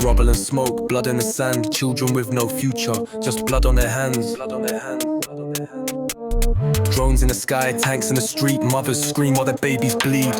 Rubble and smoke, blood in the sand. Children with no future, just blood on their hands. Drones in the sky, tanks in the street. Mothers scream while their babies bleed.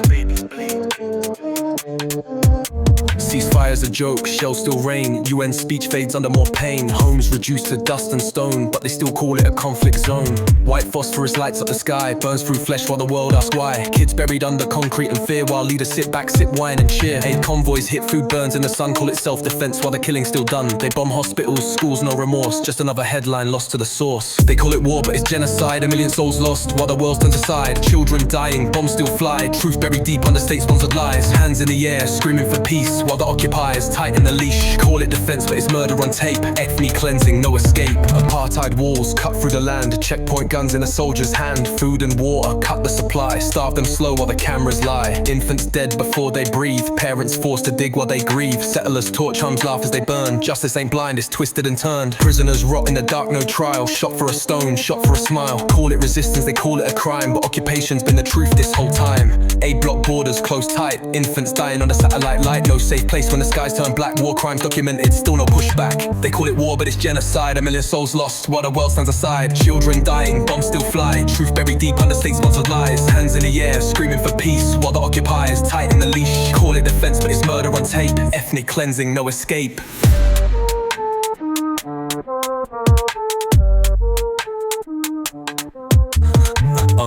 Ceasefire's a joke, shells still rain. UN speech fades under more pain. Homes reduced to dust and stone, but they still call it a conflict zone. White phosphorus lights up the sky, burns through flesh while the world asks why. Kids buried under concrete and fear, while leaders sit back, sip wine and cheer. Aid convoys hit, food burns in the sun, call it self-defense while the killing's still done. They bomb hospitals, schools, no remorse, just another headline lost to the source. They call it war, but it's genocide, a million souls lost while the world turns aside. Children dying, bombs still fly, truth buried deep under state-sponsored lies. Hands in the air, screaming for peace, while the occupiers tighten the leash. Call it defense, but it's murder on tape. Ethnic cleansing, no escape. Apartheid walls cut through the land. Checkpoint guns in a soldier's hand. Food and water cut the supply. Starve them slow while the cameras lie. Infants dead before they breathe. Parents forced to dig while they grieve. Settlers torch homes, laugh as they burn. Justice ain't blind, it's twisted and turned. Prisoners rot in the dark, no trial. Shot for a stone, shot for a smile. Call it resistance, they call it a crime, but occupation's been the truth this whole time. Aid block borders close tight. Infants dying on the satellite light. No safe place when the skies turn black. War crimes documented, still no pushback. They call it war, but it's genocide. A million souls lost while the world stands aside. Children dying, bombs still fly. Truth buried deep under state-sponsored lies. Hands in the air, screaming for peace while the occupiers tighten the leash. Call it defense, but it's murder on tape. Ethnic cleansing, no escape.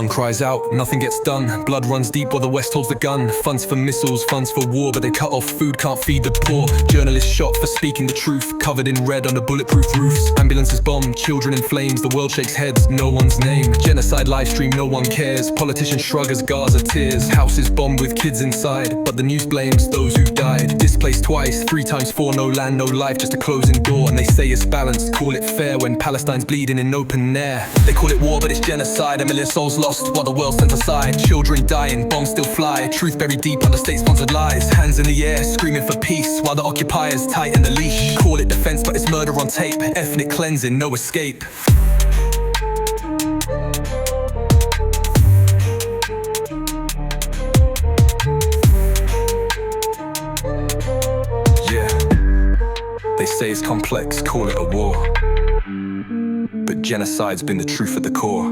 Cries out, nothing gets done. Blood runs deep while the West holds the gun. Funds for missiles, funds for war, but they cut off food, can't feed the poor. Journalists shot for speaking the truth, covered in red under bulletproof roofs. Ambulances bombed, children in flames, the world shakes heads, no one's name. Genocide live stream, no one cares. Politicians shrug as Gaza tears. Houses bombed with kids inside, but the news blames those who died. Displaced twice, 3 times 4, no land, no life, just a closing door. And they say it's balanced, call it fair when Palestine's bleeding in open air. They call it war, but it's genocide. A million souls lost while the world stands aside. Children dying, bombs still fly. Truth buried deep under state-sponsored lies. Hands in the air, screaming for peace while the occupiers tighten the leash. Call it defense, but it's murder on tape. Ethnic cleansing, no escape. Yeah, they say it's complex, call it a war, but genocide's been the truth at the core.